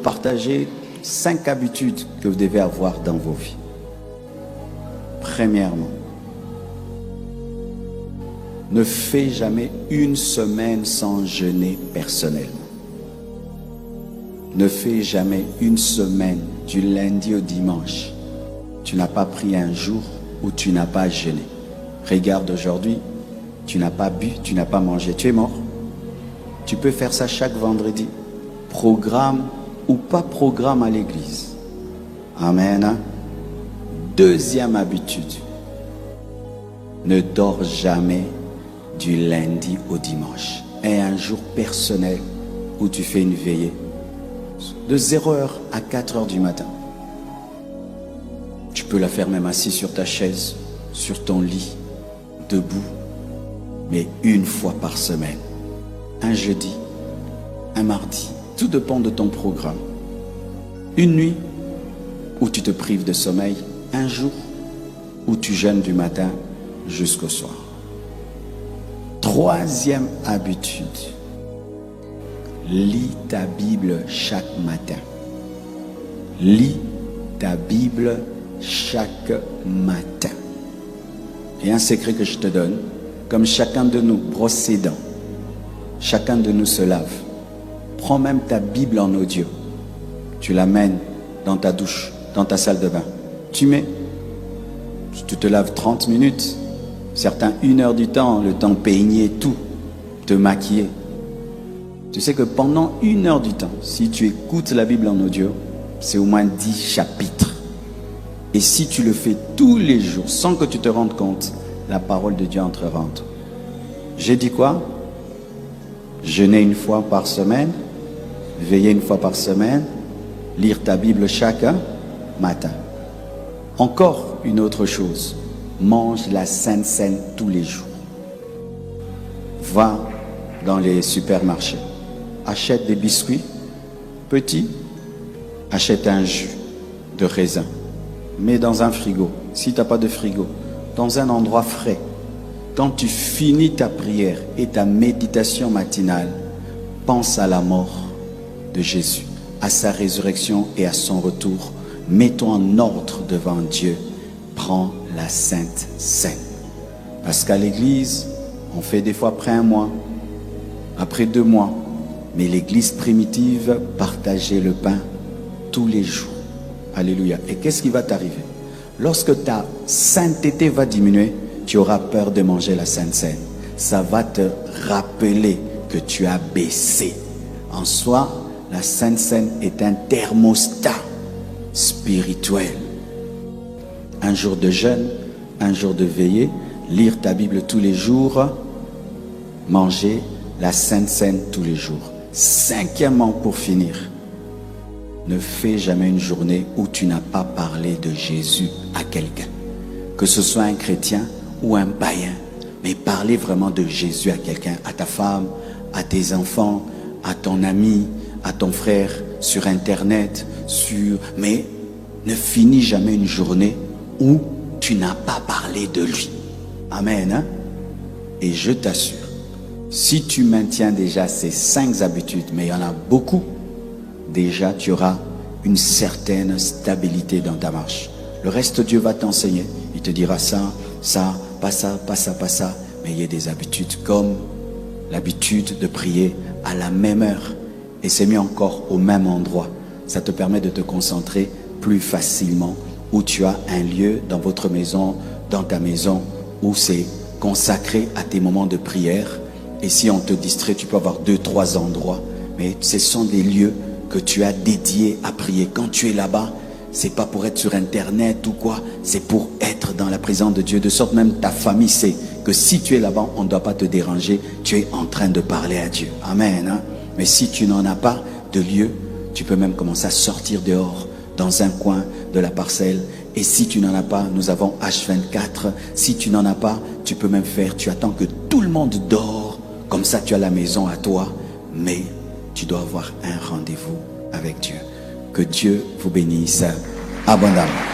partager 5 habitudes que vous devez avoir dans vos vies. Premièrement, ne fais jamais une semaine sans jeûner personnellement. Ne fais jamais une semaine du lundi au dimanche. Tu n'as pas pris un jour où tu n'as pas jeûné. Regarde aujourd'hui, tu n'as pas bu, tu n'as pas mangé, tu es mort. Tu peux faire ça chaque vendredi. Programme ou pas programme à l'église. Amen. Deuxième habitude. Ne dors jamais du lundi au dimanche. Et un jour personnel où tu fais une veillée. De 0h à 4h du matin. Tu peux la faire même assis sur ta chaise, sur ton lit, debout. Mais une fois par semaine. Un jeudi, un mardi. Tout dépend de ton programme. Une nuit où tu te prives de sommeil. Un jour où tu jeûnes du matin jusqu'au soir. Troisième habitude. Lis ta Bible chaque matin. Lis ta Bible chaque matin. Et un secret que je te donne, comme chacun de nous brosse ses dents, chacun de nous se lave, prends même ta Bible en audio. Tu l'amènes dans ta douche, dans ta salle de bain. Tu mets, tu te laves 30 minutes, certains 1 heure du temps, le temps peigner tout, te maquiller. Tu sais que pendant 1 heure du temps, si tu écoutes la Bible en audio, c'est au moins 10 chapitres. Et si tu le fais tous les jours, sans que tu te rendes compte, la parole de Dieu entrera en toi. J'ai dit quoi? Jeûner une fois par semaine, veiller une fois par semaine, lire ta Bible chaque matin. Encore une autre chose, mange la Sainte Seine tous les jours. Va dans les supermarchés, achète des biscuits petits, achète un jus de raisin, mets dans un frigo, si tu n'as pas de frigo, dans un endroit frais. Quand tu finis ta prière et ta méditation matinale, pense à la mort de Jésus, à sa résurrection et à son retour. Mets-toi en ordre devant Dieu. Prends la Sainte Seine. Parce qu'à l'église, on fait des fois après 1 mois, après 2 mois. Mais l'église primitive partageait le pain tous les jours. Alléluia. Et qu'est-ce qui va t'arriver? Lorsque ta sainteté va diminuer, tu auras peur de manger la Sainte Seine. Ça va te rappeler que tu as baissé. En soi, la Sainte Seine est un thermostat spirituel. Un jour de jeûne, un jour de veillée, lire ta Bible tous les jours, manger la Sainte Seine tous les jours. Cinquièmement, pour finir, ne fais jamais une journée où tu n'as pas parlé de Jésus à quelqu'un. Que ce soit un chrétien ou un païen, mais parlez vraiment de Jésus à quelqu'un, à ta femme, à tes enfants, à ton ami, à ton frère, sur Internet, mais ne finis jamais une journée où tu n'as pas parlé de lui. Amen. Hein? Et je t'assure, si tu maintiens déjà ces 5 habitudes, mais il y en a beaucoup, déjà tu auras une certaine stabilité dans ta marche. Le reste, Dieu va t'enseigner. Il te dira ça, ça, pas ça, pas ça, pas ça. Mais il y a des habitudes comme l'habitude de prier à la même heure. Et c'est mis encore au même endroit. Ça te permet de te concentrer plus facilement. Où tu as un lieu dans votre maison, dans ta maison, où c'est consacré à tes moments de prière. Et si on te distrait, tu peux avoir 2, 3 endroits. Mais ce sont des lieux que tu as dédiés à prier. Quand tu es là-bas, c'est pas pour être sur Internet ou quoi. C'est pour être dans la présence de Dieu. De sorte même ta famille sait que si tu es là-bas, on ne doit pas te déranger. Tu es en train de parler à Dieu. Amen. Hein? Mais si tu n'en as pas de lieu, tu peux même commencer à sortir dehors, dans un coin de la parcelle. Et si tu n'en as pas, nous avons H24. Si tu n'en as pas, tu peux même faire, tu attends que tout le monde dort. Comme ça, tu as la maison à toi. Mais tu dois avoir un rendez-vous avec Dieu. Que Dieu vous bénisse abondamment.